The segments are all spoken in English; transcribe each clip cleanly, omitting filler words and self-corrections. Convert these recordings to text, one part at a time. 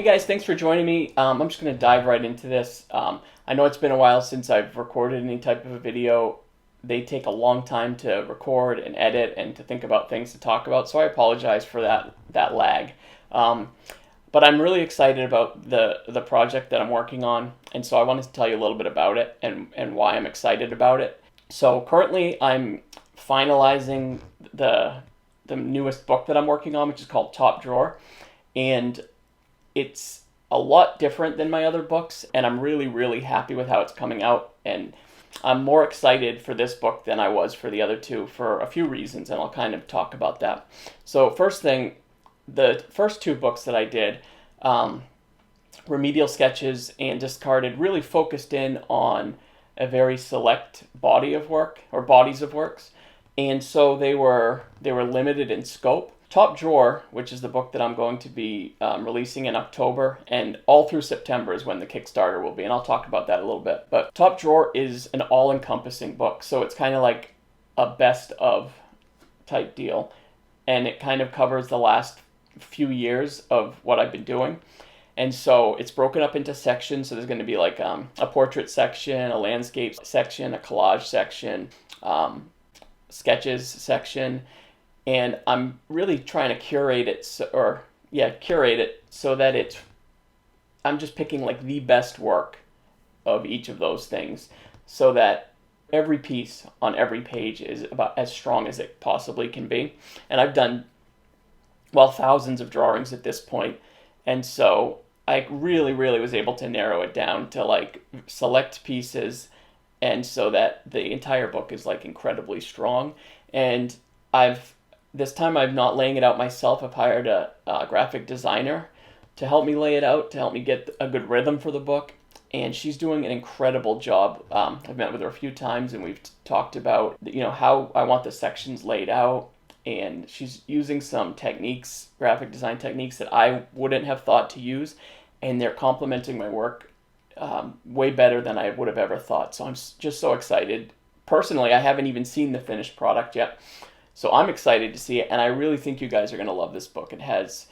Hey guys, thanks for joining me. I'm just going to dive right into this. I know it's been a while since I've recorded any type of a video. They take a long time to record and edit and to think about things to talk about, so I apologize for that lag. But I'm really excited about the project that I'm working on, and so I wanted to tell you a little bit about it and why I'm excited about it. So currently I'm finalizing the newest book that I'm working on, which is called Top Drawer, and it's a lot different than my other books, and I'm really, really happy with how it's coming out, and I'm more excited for this book than I was for the other two for a few reasons, and I'll kind of talk about that. So first thing, the first two books that I did, Remedial Sketches and Discarded, really focused in on a very select body of work, or bodies of works, and so they were limited in scope. Top Drawer, which is the book that I'm going to be releasing in October, and all through September is when the Kickstarter will be, and I'll talk about that a little bit. But Top Drawer is an all-encompassing book, so it's kind of like a best-of type deal, and it kind of covers the last few years of what I've been doing. And so it's broken up into sections, so there's going to be like a portrait section, a landscape section, a collage section, sketches section, and I'm really trying to curate it so that I'm just picking like the best work of each of those things, so that every piece on every page is about as strong as it possibly can be. And I've done, well, thousands of drawings at this point, and so I really, really was able to narrow it down to like select pieces, and so that the entire book is like incredibly strong. And this time I'm not laying it out myself. I've hired a graphic designer to help me lay it out, to help me get a good rhythm for the book, and she's doing an incredible job. I've met with her a few times, and we've talked about how I want the sections laid out, and she's using some techniques, graphic design techniques, that I wouldn't have thought to use, and they're complementing my work way better than I would have ever thought. So I'm just so excited. Personally, I haven't even seen the finished product yet, so I'm excited to see it, and I really think you guys are going to love this book. It has,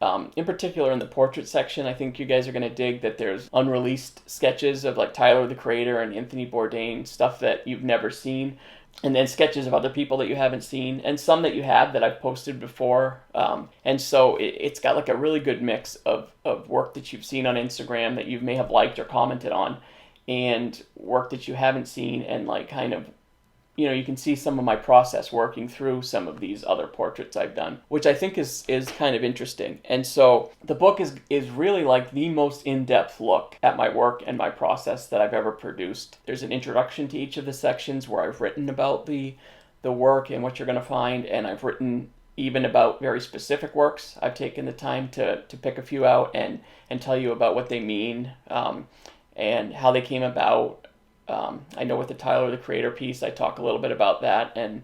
in particular in the portrait section, I think you guys are going to dig that there's unreleased sketches of like Tyler the Creator and Anthony Bourdain, stuff that you've never seen, and then sketches of other people that you haven't seen, and some that you have that I've posted before. And so it's got like a really good mix of work that you've seen on Instagram that you may have liked or commented on, and work that you haven't seen, and like kind of, you can see some of my process working through some of these other portraits I've done, which I think is kind of interesting. And so the book is really like the most in-depth look at my work and my process that I've ever produced. There's an introduction to each of the sections where I've written about the work and what you're going to find, and I've written even about very specific works. I've taken the time to pick a few out and tell you about what they mean, and how they came about. I know with the Tyler the Creator piece, I talk a little bit about that and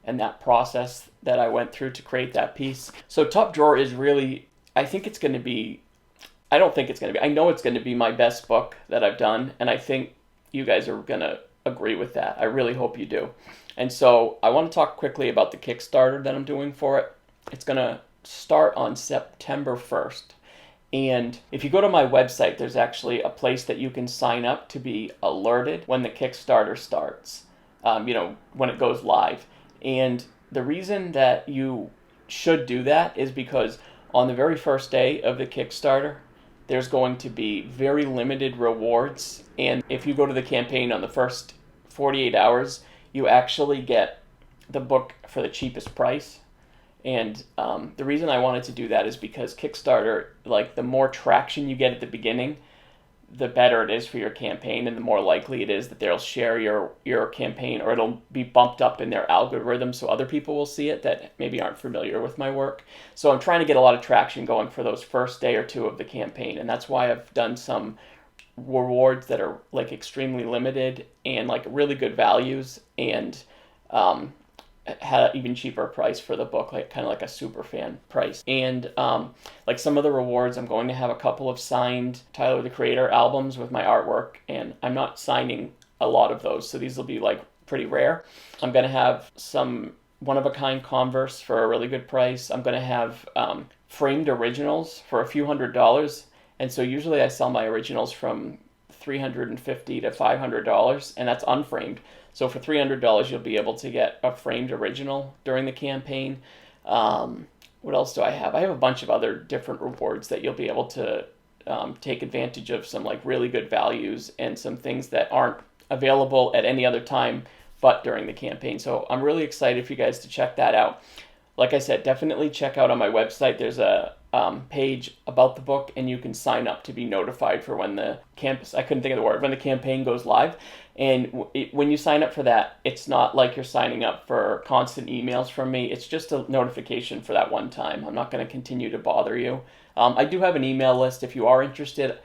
that process that I went through to create that piece. So Top Drawer is really, I know it's going to be my best book that I've done, and I think you guys are going to agree with that. I really hope you do. And so I want to talk quickly about the Kickstarter that I'm doing for it. It's going to start on September 1st. And if you go to my website, there's actually a place that you can sign up to be alerted when the Kickstarter starts, when it goes live. And the reason that you should do that is because on the very first day of the Kickstarter, there's going to be very limited rewards. And if you go to the campaign on the first 48 hours, you actually get the book for the cheapest price. And the reason I wanted to do that is because Kickstarter, like, the more traction you get at the beginning, the better it is for your campaign, and the more likely it is that they'll share your campaign, or it'll be bumped up in their algorithm so other people will see it that maybe aren't familiar with my work. So I'm trying to get a lot of traction going for those first day or two of the campaign, and that's why I've done some rewards that are like extremely limited and like really good values, and had an even cheaper price for the book, like kind of like a super fan price. And like some of the rewards, I'm going to have a couple of signed Tyler the Creator albums with my artwork, and I'm not signing a lot of those, so these will be like pretty rare. I'm going to have some one-of-a-kind Converse for a really good price. I'm going to have framed originals for a few $100s, And so usually I sell my originals from $350 to $500, and that's unframed. So for $300, you'll be able to get a framed original during the campaign. What else do I have? I have a bunch of other different rewards that you'll be able to take advantage of, some like really good values and some things that aren't available at any other time but during the campaign. So I'm really excited for you guys to check that out. Like I said, definitely check out on my website. There's a page about the book, and you can sign up to be notified for when the when the campaign goes live. And when you sign up for that, it's not like you're signing up for constant emails from me. It's just a notification for that one time. I'm not going to continue to bother you. I do have an email list if you are interested,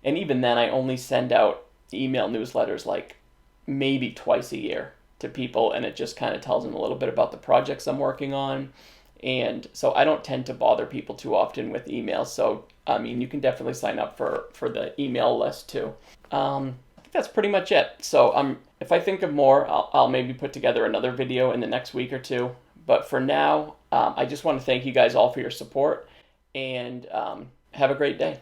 and even then, I only send out email newsletters like maybe twice a year to people, and it just kind of tells them a little bit about the projects I'm working on. And so I don't tend to bother people too often with emails. So, I mean, you can definitely sign up for the email list too. I think that's pretty much it. So if I think of more, I'll maybe put together another video in the next week or two. But for now, I just want to thank you guys all for your support, and have a great day.